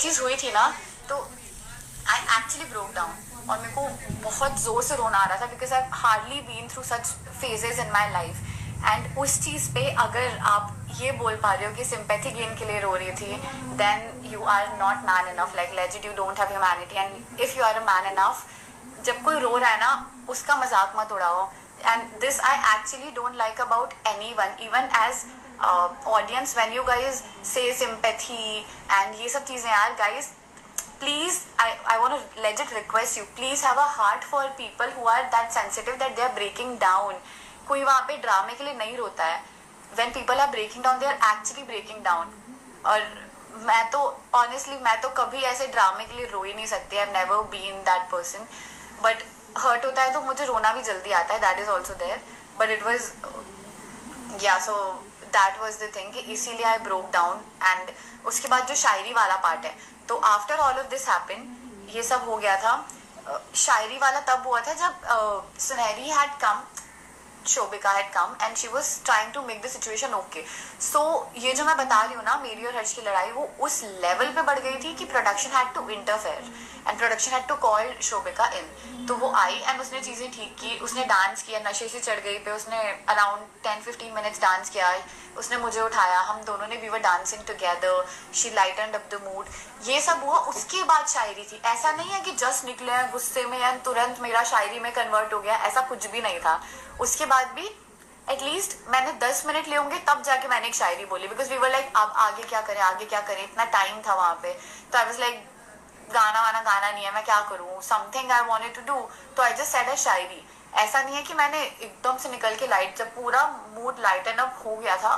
चीज़ हुई थी ना, तो आई एक्चुअली ब्रोक डाउन और मेरे को बहुत ज़ोर से रोना आ रहा था because I hardly been through such phases in my life. And उस चीज़ पे अगर आप ये बोल पा रहे हो कि सिंपैथी गेन के लिए रो रही थी, then you are not man enough. Like legit you don't have humanity. And if you are a man enough, जब कोई रो रहा है ना, उसका मजाक मत उड़ाओ। And this I actually don't like about anyone, even as audience, when you guys say sympathy and ये सब चीज़ें। यार guys, please, I want to legit request you, please have a heart for people who are that sensitive that they are breaking down. कोई वहाँ पे ड्रामे के लिए नहीं रोता है. When people are breaking down, they are actually breaking down. और मैं तो honestly, मैं तो कभी ऐसे ड्रामे के लिए रो ही नहीं सकती. I've never been that person. But hurt होता है तो मुझे रोना भी जल्दी आता है. That is also there. But it was, yeah, so that was the thing कि इसीलिए I broke down. And उसके बाद जो शायरी वाला पार्ट है, तो after all of this happen, ये सब हो गया था. शायरी वाला तब हुआ था जब Sunehri had come, Shobhika had come and she was trying to make the situation okay. So ये जो मैं बता रही हूँ ना, मेरी और हर्ष की लड़ाई वो उस लेवल पे बढ़ गई थी कि production had to interfere and production had to call Shobhika in. तो वो आई एंड उसने चीज़ें ठीक की. उसने डांस किया, नशे से चढ़ गई पे उसने अराउंड 10-15 मिनट्स डांस किया. उसने मुझे उठाया, हम दोनों ने we were dancing together. She lightened up the mood. ये सब हुआ. उसके बाद शायरी थी. ऐसा नहीं है कि जस्ट निकले हैं गुस्से में एंड तुरंत मेरा शायरी में कन्वर्ट हो गया. ऐसा कुछ भी नहीं था. उसके बाद भी एटलीस्ट मैंने 10 मिनट लिए होंगे तब जाके मैंने एक शायरी बोली. बिकॉज वी वर लाइक, अब आगे क्या करें, आगे क्या करें. इतना टाइम था वहाँ पे. तो आई वाज लाइक, गाना वाना गाना नहीं है, मैं क्या करूँ, something I wanted to do. तो आई जस्ट सेड अ शायरी. ऐसा नहीं है कि मैंने एकदम से निकल के लाइट, जब पूरा मूड लाइटन अप हो गया था,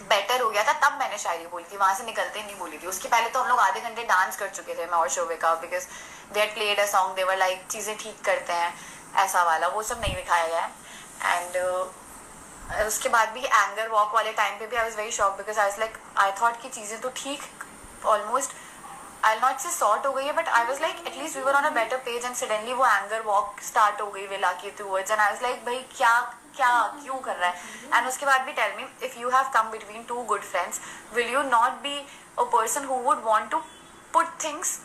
बेटर हो गया था, तब मैंने शायरी बोली थी. वहां से निकलते नहीं बोली थी. उसके पहले तो हम लोग आधे घंटे डांस कर चुके थे, मैं और Shobhika, because they had played a song. They were like, चीज़ें ठीक करते हैं, ऐसा वाला वो सब नहीं दिखाया गया है. एंड उसके बाद भी एंगर वॉक वाले टाइम पे भी I was very shock because I was like, I thought कि चीज़ें तो ठीक almost, I not say sort हो गई है, but I was like atleast we were on a better page. And suddenly वो एंगर वॉक स्टार्ट हो गई विला के towards. And I was like, भाई क्या क्या क्यों कर रहा है. एंड उसके बाद भी tell me, if you have come between two good friends, will you not be a person who would want to put things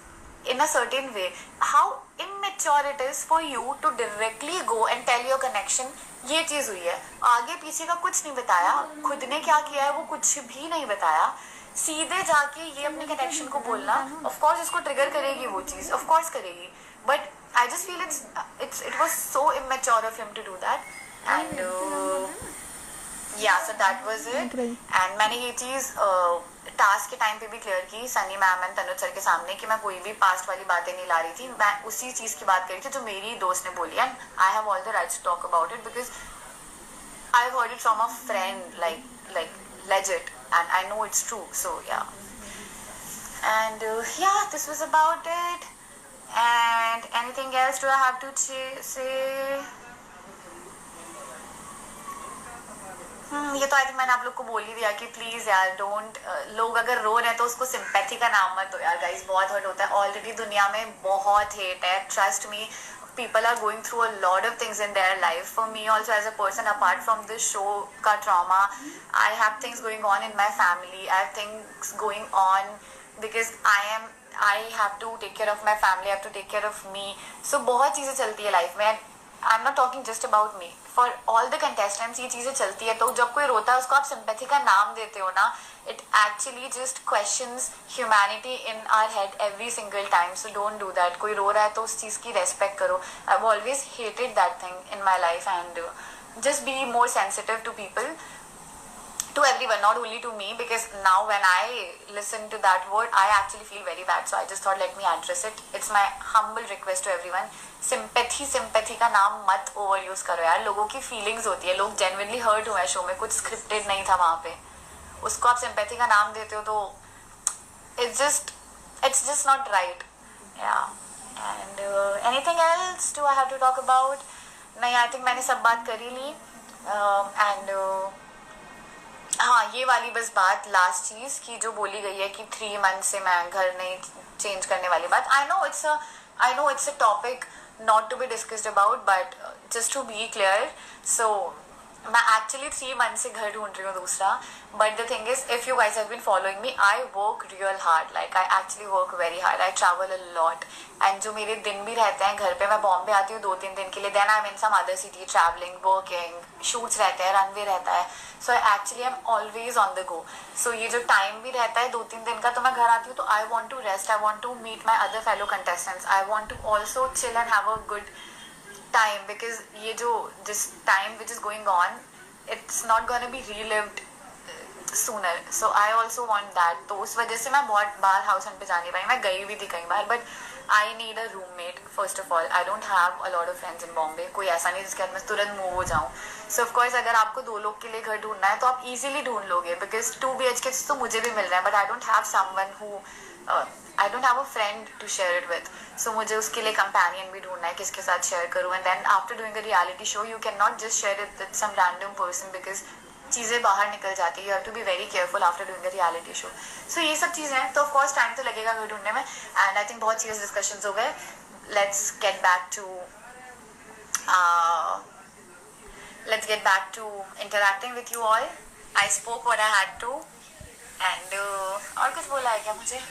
in a certain way? How immature it is for you to directly go and tell your connection. ये चीज़ हुई है. आगे पीछे का कुछ नहीं बताया, खुद ने क्या किया है वो कुछ भी नहीं बताया. सीधे जाके ये अपने कनेक्शन को बोलना, ऑफ कोर्स इसको ट्रिगर करेगी वो चीज़, ऑफ कोर्स करेगी. But I just feel it was so immature of him to do that. And yeah so that was it. And मैंने ये चीज़ टास्क के टाइम पे भी क्लियर की Sunny ma'am and Tanuj sir के सामने कि मैं कोई भी पास्ट वाली बातें नहीं ला रही थी. मैं उसी चीज़ की बात कर रही थी जो मेरी दोस्त ने बोली. And I have all the rights to talk about it because I heard it from a friend, like legit, and I know it's true. So yeah. And yeah, this was about it. And anything else do I have to say? ये तो I think मैंने आप लोग को बोल ही दिया कि please यार डोंट, लोग अगर रो रहे हैं तो उसको सिंपैथी का नाम मत दो यार. गाइस बहुत हर्ट होता है. ऑलरेडी दुनिया में बहुत हेट है. Trust me, people are going through a lot of things in their life. For me also as a person, apart from this show ka trauma, I have things going on in my family. I have things going on because I have to take care of my family. I have to take care of me. So बहुत चीज़ें चलती है life में. I'm not talking just about me. For all the contestants ये चीज़ें चलती है. तो जब कोई रोता है उसको आप सिंपैथी का नाम देते हो ना, it actually just questions humanity in our head every single time. So don't do that. कोई रो रहा है तो उस चीज़ की respect करो. I've always hated that thing in my life. And just be more sensitive to people, to everyone, not only to me, because now when I listen to that word I actually feel very bad. So I just thought let me address it. It's my humble request to everyone. Sympathy का नाम मत over use करो यार. लोगों की feelings होती है, लोग जेन्युइनली हर्ट हुए हैं शो में, कुछ स्क्रिप्टेड नहीं था वहाँ पे. उसको आप सिंपैथी का नाम देते हो तो it's just not right. Yeah. And anything else do I have to talk about? नहीं, आई थिंक मैंने सब बात कर ही ली. एंड हाँ, ये वाली बस बात, लास्ट चीज़ की जो बोली गई है कि 3 मंथ से मैं घर नहीं चेंज करने वाली बात. I know it's a topic not to be discussed about, but just to be clear, so मैं एक्चुअली 3 मंथ से घर ढूंढ रही हूँ दूसरा. But the thing is, if you guys have been following me, I work real hard. Like I actually work very hard. I travel a lot. And जो मेरे दिन भी रहते हैं घर पे, मैं बॉम्बे आती हूँ 2-3 दिन के लिए. Then I am in some other city travelling, working, shoots रहते हैं, रनवे रहता है. So actually I am always on the go. So ये जो टाइम भी रहता है 2-3 दिन का, तो मैं घर आती हूँ तो I want to rest. I want to meet my other fellow contestants. I want to also chill and have a good time, because ये जो this time which is going on, it's not gonna be relived sooner. So I also want that. तो उस वजह से मैं बहुत बार house Hunt पे जा नहीं पाई. मैं गई भी थी कई बार, but I need a roommate first of all. I don't have a lot of friends in Bombay. कोई ऐसा नहीं जिसके साथ मैं तुरंत मूव हो जाऊँ. सो ऑफकोर्स अगर आपको 2 लोग के लिए घर ढूंढना है तो आप इजीली ढूंढ लोगे, बिकॉज 2 BHK तो मुझे भी मिल रहा है, but I don't have someone who I don't have a friend to share it with. So मुझे उसके लिए कंपेनियन भी ढूंढना है, किसके साथ शेयर करूँ. And then after doing a reality show you can not just share it with some random person, because चीज़ें बाहर निकल जाती है. You have to be very careful after doing a reality show. So ये सब चीज़ें हैं. तो ऑफकोर्स टाइम तो लगेगा घर ढूंढने में. एंड आई थिंक बहुत सीरियस डिस्कशंस हो गए. Let's get back to interacting with you all. I spoke what I had to. And और कुछ बोला है क्या मुझे?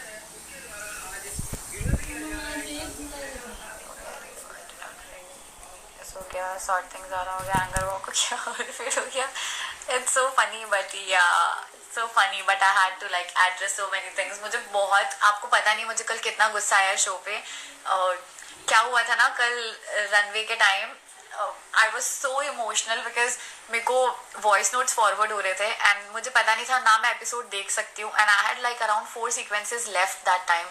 हो गया, सॉर्ट थिंग्स आ रहा हो गया, एंगर वॉक हो गया और फिर हो गया. It's so funny but yeah so funny, but I had to like address so many things. मुझे बहुत, आपको पता नहीं मुझे कल कितना गुस्सा आया शो पे. क्या हुआ था ना कल रनवे के time, I was so emotional because मेरे को वॉइस नोट्स फॉरवर्ड हो रहे थे एंड मुझे पता नहीं था ना मैं एपिसोड देख सकती हूँ. And I had like around 4 sequences left that time.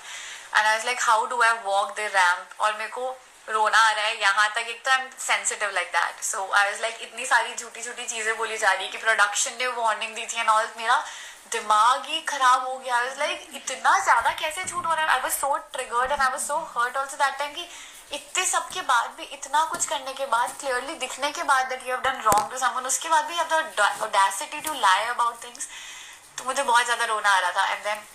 And I was like how do I walk the ramp. और मेरे को रोना आ रहा है यहाँ तक. एक तो I am sensitive like that. So I was like इतनी सारी झूठी झूठी चीज़ें बोली जा रही है कि प्रोडक्शन ने वार्निंग दी थी एंड ऑल. मेरा दिमाग ही खराब हो गया. आई वाज लाइक इतना ज़्यादा कैसे झूठ हो रहा है. I was so triggered and I was so hurt also that time कि इतने सब के बाद भी, इतना कुछ करने के बाद, क्लियरली दिखने के बाद that you have done wrong to someone, उसके बाद भी you have the audacity to lie about things. तो मुझे बहुत ज़्यादा रोना आ रहा था. And then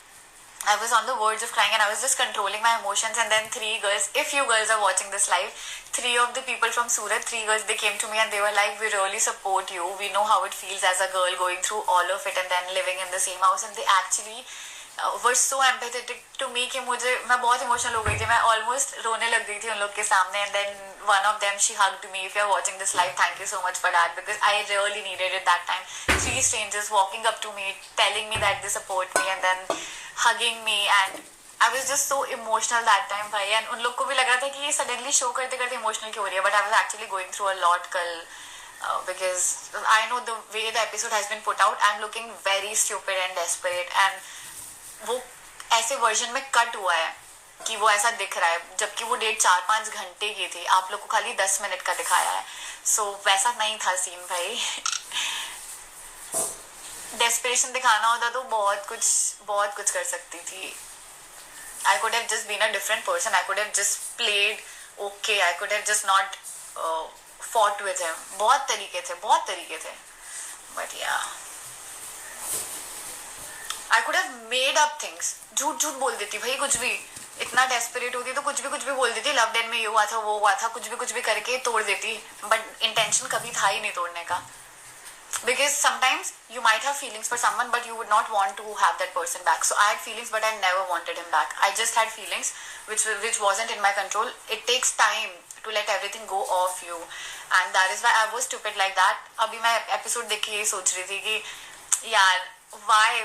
I was on the verge of crying and I was just controlling my emotions. And then 3 girls, if you girls are watching this live, 3 of the people from Surat, 3 girls, they came to me and they were like, we really support you. We know how it feels as a girl going through all of it and then living in the same house. And they actually were so empathetic to me कि मैं बहुत emotional हो गई थी. मैं almost रोने लग गई थी उन लोग के सामने. And then one of them, she hugged me. If you're watching this live, thank you so much for that, because I really needed it that time. 3 strangers walking up to me, telling me that they support me and then hugging me, and I was just so emotional that time भाई. And उन लोग को भी लग रहा था कि ये suddenly show करते करते emotional क्यों हो रही है, but I was actually going through a lot कल. Because I know the way the episode has been put out, I'm looking very stupid and desperate, and वो ऐसे वर्जन में कट हुआ है कि वो ऐसा दिख रहा है, जबकि वो डेट 4-5 घंटे की थी. आप लोग को खाली 10 मिनट का दिखाया है. सो वैसा नहीं था सीन भाई. डेस्परेशन दिखाना होता तो बहुत कुछ कर सकती थी. I could have just been a different person. I could have just played okay. I could have just not fought with him. बहुत तरीके थे. But yeah, I could have made up things. झूठ बोल देती भाई, कुछ भी. इतना डेस्परेट होती तो कुछ भी बोल देती. लव डेन में ये हुआ था, वो हुआ था, कुछ भी करके तोड़ देती. बट इंटेंशन कभी था ही नहीं तोड़ने का. Because sometimes you might have feelings for someone, but you would not want to have that person back. So I had feelings, but I never wanted him back. I just had feelings which wasn't in my control. It takes time to let everything go off you, and that is why I was stupid like that. अभी मैं episode देख के ये सोच रही थी कि यार,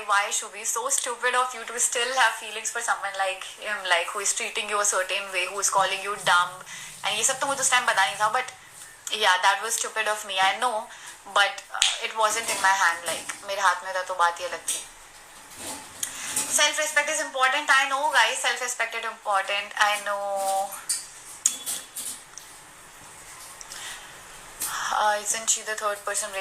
why should be so stupid of you to still have feelings for someone like him, like who is treating you a certain way, who is calling you dumb, and ये सब तो मुझे उस टाइम पता नहीं था. But yeah, that was stupid of me, I know. But it wasn't in my hand. Like मेरे हाथ में था तो बात ही अलग थी. Self respect is important. I know guys, self respect is important. I know. Isn't she the third person?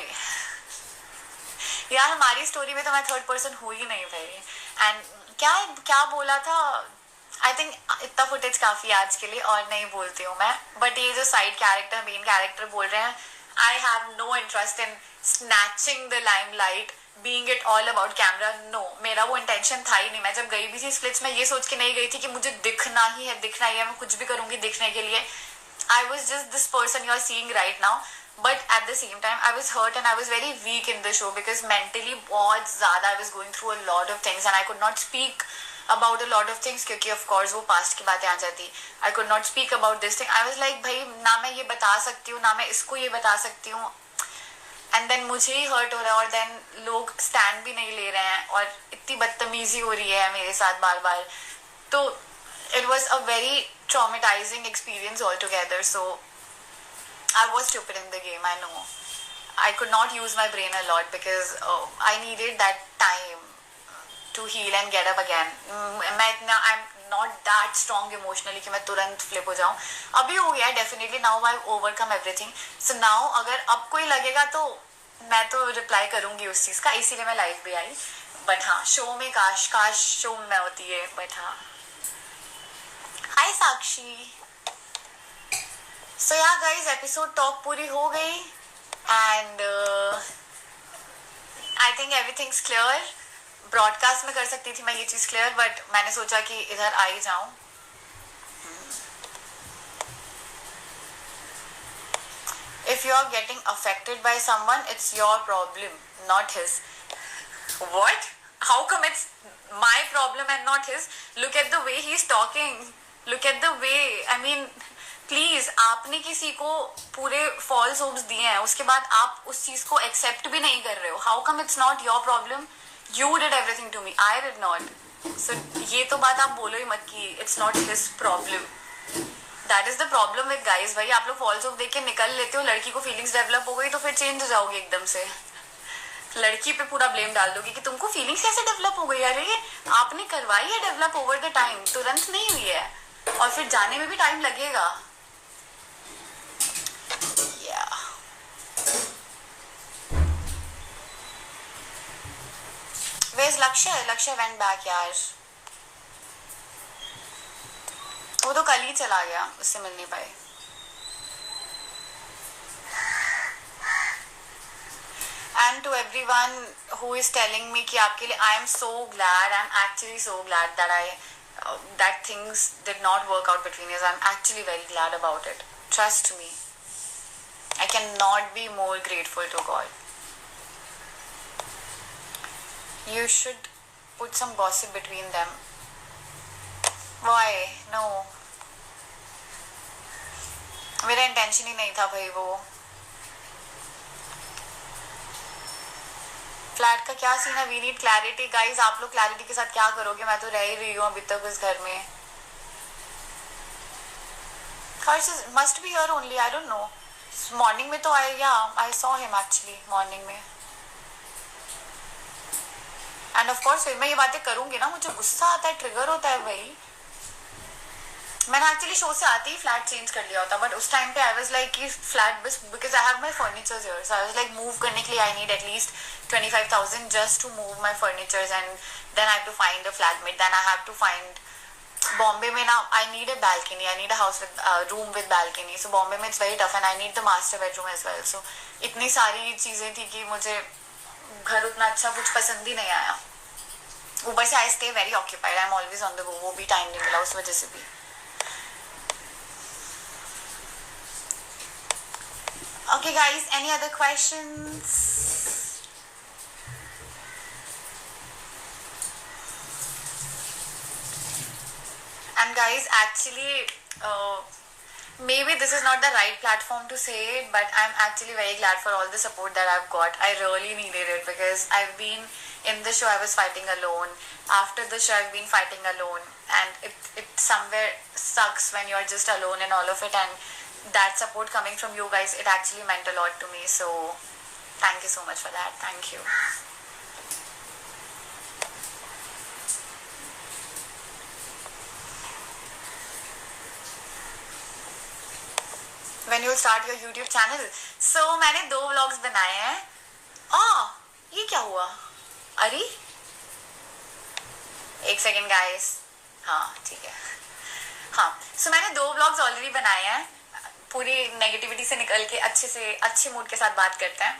यार हमारी स्टोरी में तो मैं थर्ड पर्सन हुई ही नहीं भाई. एंड क्या बोला था. आई थिंक इतना फुटेज काफी है आज के लिए और नहीं बोलती हूँ मैं. बट ये जो साइड कैरेक्टर, मेन कैरेक्टर बोल रहे हैं, I have no interest in snatching the limelight, being it all about camera. No, मेरा वो intention था ही नहीं. मैं जब गई भी थी स्प्लिट्स में ये सोच के नहीं गई थी कि मुझे दिखना ही है, मैं कुछ भी करूँगी दिखने के लिए. I was just this person you are seeing right now. but at the same time I was hurt and I was very weak in the show because mentally बहुत ज़्यादा I was going through a lot of things and I could not speak about a lot of things क्योंकि of course वो past की बातें आ जाती. I could not speak about this thing. I was like भाई ना मैं ये बता सकती हूँ ना मैं इसको ये बता सकती हूँ एंड देन मुझे ही हर्ट हो रहा है और देन लोग स्टैंड भी नहीं ले रहे हैं और इतनी बदतमीजी हो रही है मेरे साथ बार बार. तो it was a very traumatizing experience altogether. So I was stupid in the game, I know. I could not use my brain a lot because I needed that time to heal and get up again. I'm not that strong emotionally कि मैं तुरंत flip हो जाऊँ. अभी हो गया definitely. Now I've overcome everything. So now अगर अब कोई लगेगा तो मैं तो reply करूँगी उस चीज़ का, इसीलिए मैं live भी आई. But हाँ, show में काश show में होती है. But हाँ. Hi Sakshi. So yeah guys, episode talk पूरी हो गई and I think everything's clear. Broadcast में कर सकती थी मैं ये चीज़ क्लियर बट मैंने सोचा कि इधर आ ही जाऊं. If you are getting affected by someone, it's your problem, not his. What? How come it's my problem and not his? Look at the way he's talking. Look at the way. I mean, please आपने किसी को पूरे false hopes दिए हैं उसके बाद आप उस चीज को एक्सेप्ट भी नहीं कर रहे हो. How come it's not your problem? You did everything to me. I did not. So ये तो बात आप बोलो ही मत कि it's not his problem. That is the problem with guys. भाई आप लोग फॉल्स ऑफ देख के निकल लेते हो, लड़की को फीलिंग्स डेवलप हो गई तो फिर चेंज हो जाओगे एकदम से. लड़की पे पूरा ब्लेम डाल दोगे कि तुमको फीलिंग्स कैसे डेवलप हो गई. अरे आपने करवाई है डेवलप ओवर द टाइम, तुरंत नहीं हुई है और फिर जाने में भी टाइम लगेगा. Where's Lakshya? Lakshya went back यार. वो तो कल ही चला गया, उससे मिल नहीं पाए. And to everyone who is telling me कि आपके लिए I am so glad. I'm actually so glad that that things did not work out between us. I'm actually very glad about it. Trust me. I cannot be more grateful to God. You should put some gossip between them. Why? No. मेरा intention ही नहीं था भाई वो. Flat का क्या scene है? We need clarity guys. आप लोग क्लैरिटी के साथ क्या करोगे? मैं तो रह ही रही हूँ अभी तक इस घर में. Harsh must be here only. I don't know. Morning में तो I saw him actually morning में. एंड ऑफ कोर्स फिर मैं ये बातें करूंगी ना, मुझे गुस्सा आता है, ट्रिगर होता है भाई. मैंने एक्चुअली शो से आते ही फ्लैट चेंज कर लिया होता बट उस टाइम पे आई वाज लाइक कि फ्लैट बस because I have my furnitures here. So I was like move करने के लिए I need at least 25,000 just to move my furnitures and then I have to find a flatmate. Then I have to find Bombay में ना I need a balcony. I need a house with room with balcony. So Bombay में it's very tough and I need the master bedroom as well. So इतनी सारी चीज़ें थी कि मुझे घर उतना अच्छा कुछ पसंद ही नहीं आया. ऊपर से I stay very occupied. I am always on the गो. वो भी टाइम नहीं मिला उस वजह से भी. Okay guys, any other questions? And guys, actually maybe this is not the right platform to say it, but I'm actually very glad for all the support that I've got. I really needed it because I've been in the show, I was fighting alone. After the show, I've been fighting alone, and it somewhere sucks when you're just alone in all of it. And that support coming from you guys, it actually meant a lot to me. So thank you so much for that. Thank you. When you'll start your YouTube channel? So मैंने 2 vlogs बनाए हैं. ये क्या हुआ? अरे एक second guys. हाँ ठीक है. हाँ so मैंने 2 vlogs ऑलरेडी बनाए हैं. पूरी नेगेटिविटी से निकल के अच्छे मूड के साथ बात करते हैं.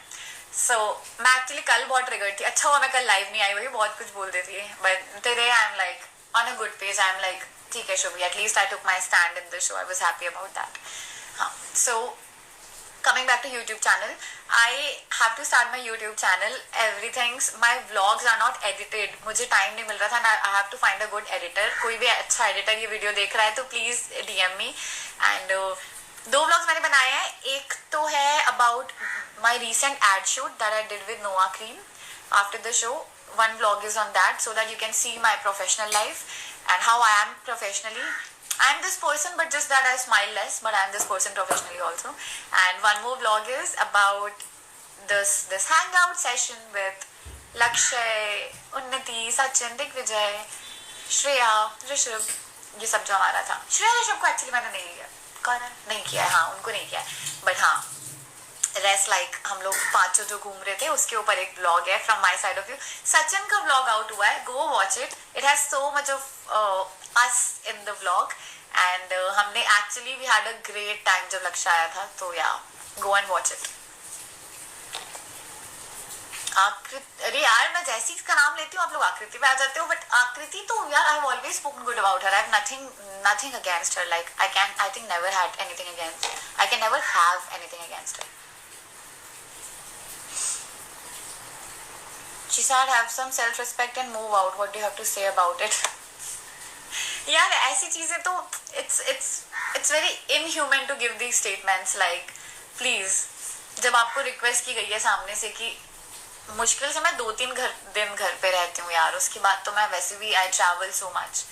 सो मैं एक्चुअली कल बहुत ट्रिगर्ड थी. अच्छा हुआ मैं कल लाइव नहीं आई, वही बहुत कुछ बोल देती है. But today I am like on a good page. I am like ठीक है Shubhi, at least I took my stand in the show. I was happy about that. हाँ सो coming back to YouTube channel, I have to start my YouTube channel. My vlogs are not edited. मुझे time नहीं मिल रहा था, and I have to find a good editor. कोई भी अच्छा editor ये video देख रहा है तो please DM me. And दो vlogs मैंने बनाए हैं. एक तो है about my recent ad shoot that I did with Noah Cream. After the show, one vlog is on that so that you can see my professional life and how I am professionally. I'm this person, but just that I smile less, but I'm this person professionally also. And one more vlog is about this hangout session with Lakshay, Unnati, Sachin, Digvijay, Shreya, Rishabh. ये सब जो हमारा था. श्रेया ऋषभ को actually मैंने नहीं लिया. कौन है? नहीं किया है. हाँ, उनको नहीं किया है. बट हाँ, रेस्ट लाइक हम लोग पांचों जो घूम रहे थे उसके ऊपर एक ब्लॉग है from my side of view. Sachin का ब्लॉग आउट हुआ है. Go watch it. It has so much of us in the vlog and हमने actually we had a great time जब लक्ष्य आया था. तो yeah, go and watch it. अरे यार, मैं जैसी इसका नाम लेती हूँ आप लोग आकृति पे आ जाते हो. बट आकृति तो यार I have always spoken good about her. I have nothing against her. Like I think never had anything against. I can never have anything against her. She said have some self-respect and move out. What do you have to say about it? यार ऐसी चीजें तो it's very inhuman to give these statements. Like please, जब आपको request की गई है सामने से कि मुश्किल से मैं 2-3 दिन घर पे रहती हूँ यार, उसके बाद तो मैं वैसे भी I travel so much,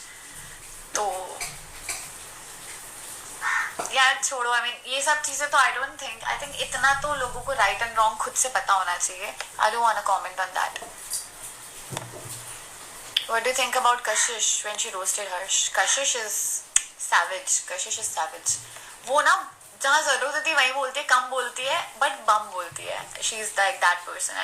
तो यार छोड़ो. I mean ये सब चीजें तो I think इतना तो लोगों को right and wrong खुद से पता होना चाहिए. I don't want to comment on that. What do you think about Kashish when she roasted Harsh? Kashish is savage. वो ना जहाँ जरूरत होती है वहीं बोलती है, कम बोलती है but bum बोलती है. She is like that person,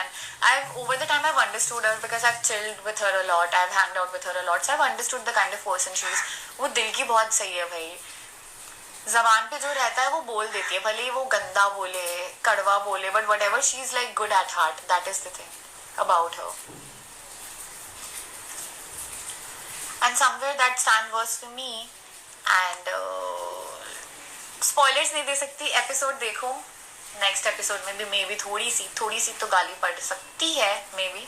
and over the time I've understood her because I've chilled with her a lot, I've hanged out with her a lot, so I've understood the kind of person she is. वो दिल की बहुत सही है भाई. जबान पे जो रहता है वो बोल देती है, भले ही वो गंदा बोले, कड़वा बोले, but whatever, she is like good at heart. That is the thing about her. And somewhere that stand was for me. And spoilers नहीं दे सकती. एपिसोड देखो. नेक्स्ट एपिसोड में भी मे बी थोड़ी सी तो गाली पड़ सकती है मे बी.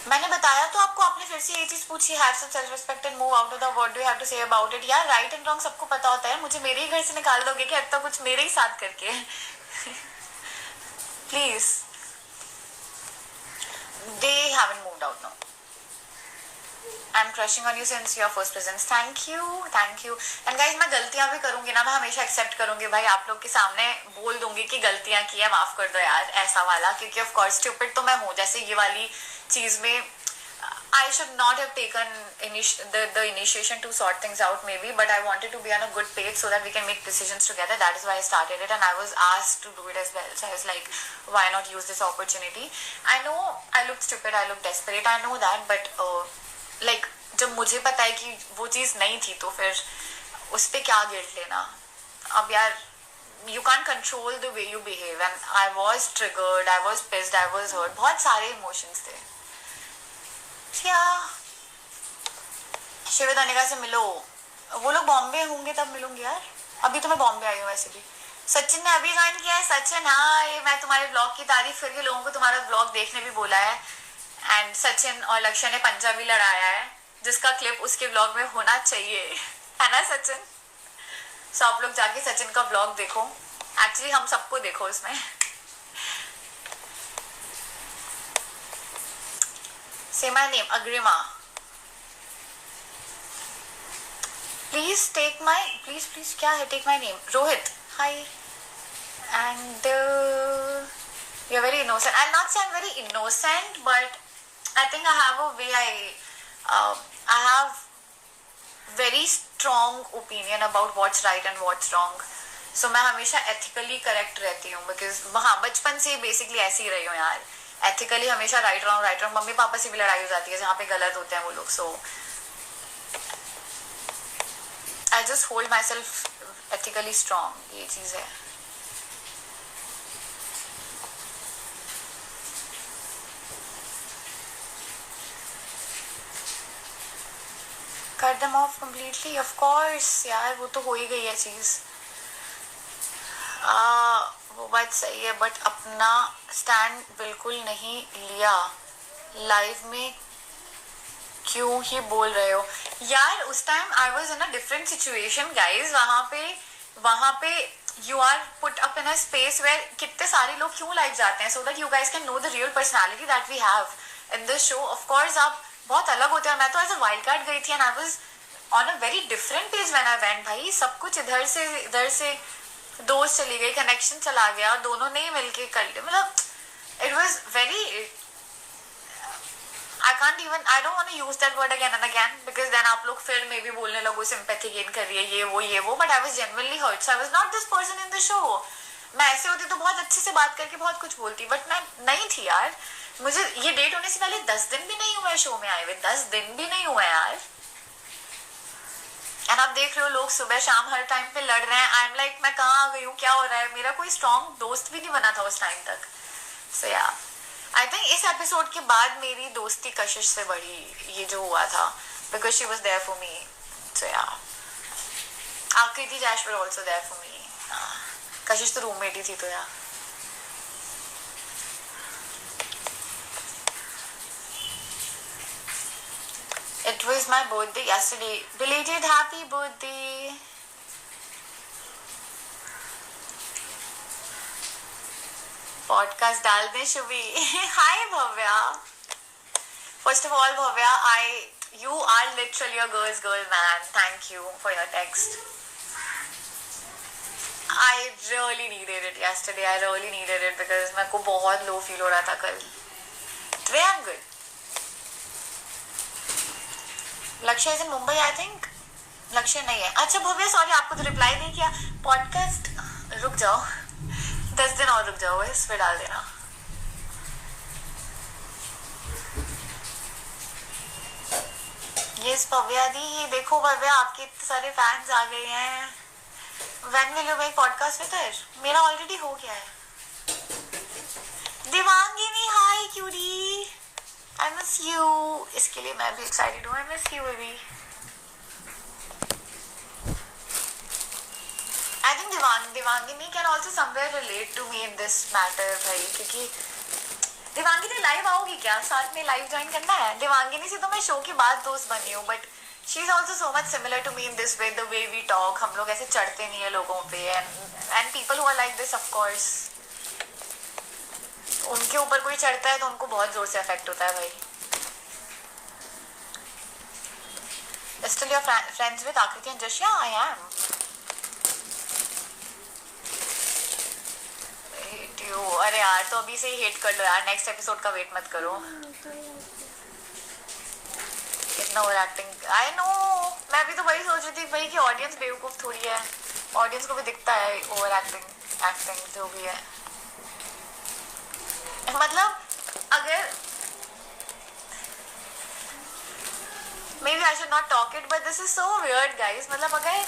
मैंने बताया तो आपको. आपने फिर से ये चीज पूछी, have some self respect and move out of the. What do you have to say about it? यार राइट एंड रॉन्ग सबको पता होता है. मुझे मेरे ही घर से निकाल दोगे कि अब तक कुछ मेरे ही साथ करके. Please. They haven't moved out now. I'm crushing on you since your first presence. Thank you. And guys, मैं गलतियां भी करूंगी ना, मैं हमेशा एक्सेप्ट करूंगी भाई. आप लोग के सामने बोल दूंगी कि गलतियां की है, माफ कर दो यार, ऐसा वाला. क्योंकि ऑफ कोर्स स्टूपिड तो मैं हूँ. जैसे ये वाली चीज में I should not have taken the initiation to sort things out maybe, but I wanted to be on a good page so that we can make decisions together. That is why I started it, and I was asked to do it as well. So I was like, why not use this opportunity? I know I look stupid, I look desperate, I know that, but like जब मुझे पता है कि वो चीज़ नहीं थी तो फिर उस पे क्या गिल्ट लेना. अब यार you can't control the way you behave, and I was triggered, I was pissed, I was hurt. बहुत सारे emotions थे. शिवदानिका से मिलो. वो लोग बॉम्बे होंगे तब मिलूंगी यार. अभी तो मैं बॉम्बे आई हूँ वैसे भी. सचिन ने अभी ज्वाइन किया है. सचिन, हाय. मैं तुम्हारे ब्लॉग की तारीफ करके लोगों को तुम्हारा ब्लॉग देखने भी बोला है. एंड सचिन और लक्ष्य ने पंजाबी लड़ाया है जिसका क्लिप उसके ब्लॉग में होना चाहिए, है ना सचिन? सो आप लोग जाके सचिन का ब्लॉग देखो. एक्चुअली हम सबको देखो उसमें. Say my name, Agrima. Please क्या है? Take my name. Rohit, hi. And you're very innocent. I'll not say I'm very innocent, but I think I have a way. I have very strong opinion about what's right and what's wrong. So मैं हमेशा ethically correct रहती हूँ because हाँ बचपन से basically ऐसी ही रही हूँ यार. एथिकली हमेशा राइट रॉन्ग. मम्मी पापा से भी लड़ाई हो जाती है जहाँ पे गलत होते हैं वो लोग. So I just hold myself ethically strong. ये चीज है. Cut them off completely, of course यार, वो तो हो ही गई है चीज़। वो बात सही है, बट अपना स्टैंड बिल्कुल नहीं लिया। लाइव में क्यों ही बोल रहे हो यार? उस time I was in a different situation guys. वहाँ पे you are put up in a space where कितने सारे लोग क्यों लाइव जाते हैं, so that you guys can know the real personality that we have in this show. Of course आप बहुत अलग होते हैं। मैं तो एज अ वाइल्ड कार्ड गई थी and I was on a very different page when I went. भाई सब कुछ इधर से दोस्त चली गई, कनेक्शन चला गया, दोनों ने मिलके कर लिया। मतलब it was very, I can't even, I don't want to use that word again and again because then आप लोग फिर मे भी बोलने लगो sympathy gain कर रही है ये वो, but I was genuinely hurt, so I was not this person in the show. मैं ऐसे होती तो बहुत अच्छे से बात करके बहुत कुछ बोलती, बट मैं नहीं थी यार। मुझे ये डेट होने से पहले 10 दिन भी नहीं हुआ शो में आए हुए, 10 दिन भी नहीं हुआ यार। एंड आप देख रहे हो लोग सुबह शाम हर टाइम पे लड़ रहे हैं। आई एम लाइक मैं कहाँ आ गई हूँ, क्या हो रहा है? मेरा कोई स्ट्रॉन्ग दोस्त भी नहीं बना था उस टाइम तक। सो या आई थिंक इस एपिसोड के बाद मेरी दोस्ती कशिश से बढ़ी, ये जो हुआ था, because she was there for me. So yeah Aakriti Jaish were also there for me. Kashish तो रूममेट ही थी तो यार। It was my birthday yesterday. Belated happy birthday. Podcast डाल दें Shubhi. Hi Bhavya. First of all Bhavya, you are literally a girl's girl man. Thank you for your text. I really needed it yesterday. I really needed it because मेरे को बहुत low feel हो रहा था कल। Today I'm good. लक्ष्य is in Mumbai, I think. लक्ष्य नहीं है। अच्छा भव्या सॉरी, आपको तो रिप्लाई नहीं किया। पॉडकास्ट रुक जाओ, 10 दिन और रुक जाओ, इस पे डाल देना। ये भव्या दी, ये देखो भव्या, आपके इतने सारे फैंस आ गए हैं। When will you make podcast with her? मेरा ऑलरेडी हो गया है। दिवांगिनी हाय क्यूटी, I miss you। इसके लिए मैं भी एक्साइटेड हूँ। I miss you baby. I think दिवांगिनी can also somewhere relate to me in this matter भाई, क्योंकि दिवांगिनी लाइव आओगी क्या? साथ में लाइव ज्वाइन करना है। दिवांगिनी से तो मैं शो के बाद दोस्त बनी हूँ, but she is also so much similar to me in this way, the way we talk. हम लोग ऐसे चढ़ते नहीं है लोगों पे, and people who are like this of course, उनके ऊपर कोई चढ़ता है तो उनको बहुत जोर से अफेक्ट होता है भाई। Still your friends with Akriti and Josh? Yeah, I am. Hate you. अरे यार तो अभी से ही हेट कर लो यार, नेक्स्ट एपिसोड का वेट मत करो। इतना ओवर एक्टिंग, आई नो। मैं भी तो वही सोच रही थी भाई कि ऑडियंस बेवकूफ थोड़ी है, ऑडियंस को भी दिखता है ओवर एक्टिंग जो भी है। मतलब अगर maybe I should not talk it, but this is so weird guys। मतलब अगर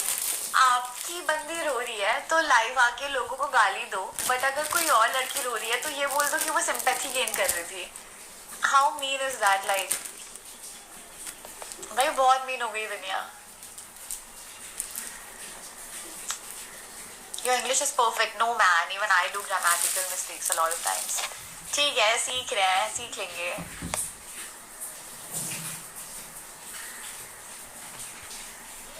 आपकी बंदी रो रही है तो लाइव आके लोगों को गाली दो, बट अगर कोई और लड़की रो रही है तो ये बोल दो कि वो सिंपैथी गेन कर रही थी। How mean is that? Like भाई बहुत मीन हो गई दुनिया। Your English is perfect. No man, even I do grammatical mistakes a lot of times. ठीक है, सीख रहे हैं, सीख लेंगे।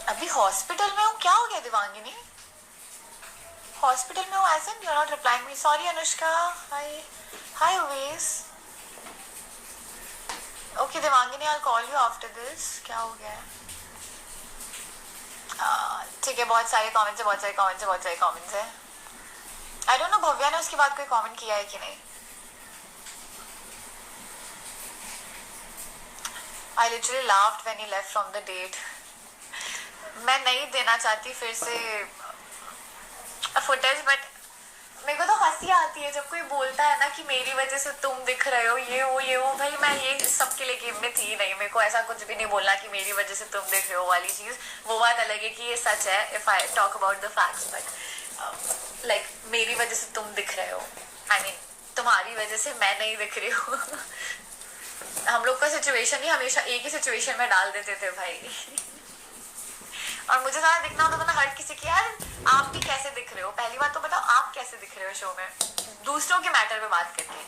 अभी हॉस्पिटल में हूँ, क्या हो गया दिवांगिनी? हॉस्पिटल में हूँ as in you are not replying me. Sorry Anushka. Hi Owais. Okay Divangini, I will call you after this. क्या हो गया है? ठीक है, बहुत सारे कमेंट्स है, बहुत सारे कमेंट्स है। आई डोंट नो भव्या ने उसके बाद कोई कमेंट किया है कि नहीं। I literally laughed when he left from the date. मैं नहीं देना चाहती फिर से फुटेज, बट मेरे को तो हंसी आती है जब कोई बोलता है ना कि मेरी वजह से तुम दिख रहे हो, ये वो। भाई मैं ये सबके लिए गेम में थी नहीं, मेरे को ऐसा कुछ भी नहीं बोलना कि मेरी वजह से तुम दिख रहे हो वाली चीज़। वो बात अलग है कि ये सच है, if I talk about the facts, but like मेरी वजह से तुम दिख रहे हो, आई मीन तुम्हारी वजह से मैं नहीं दिख रही हूँ। हम लोग का सिचुएशन ही हमेशा एक ही सिचुएशन में डाल देते थे भाई। और मुझे ज़्यादा दिखना होता तो मैं हर किसी की, यार आप भी कैसे दिख रहे हो, पहली बात तो बताओ आप कैसे दिख रहे हो शो में, दूसरों के मैटर पे बात करके,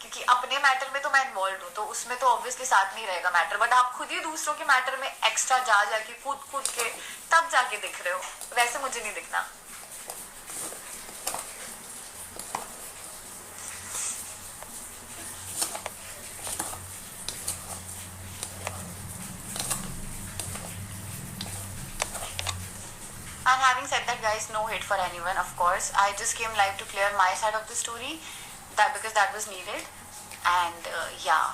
क्योंकि अपने मैटर में तो मैं इन्वॉल्व हूँ तो उसमें तो ऑब्वियसली साथ नहीं रहेगा मैटर, बट आप खुद ही दूसरों के मैटर में एक्स्ट्रा जा जाके कूद के तब जाके दिख रहे हो, वैसे मुझे नहीं दिखना. And having said that, guys, no hate for anyone, of course. I just came live to clear my side of the story, that because that was needed. And yeah.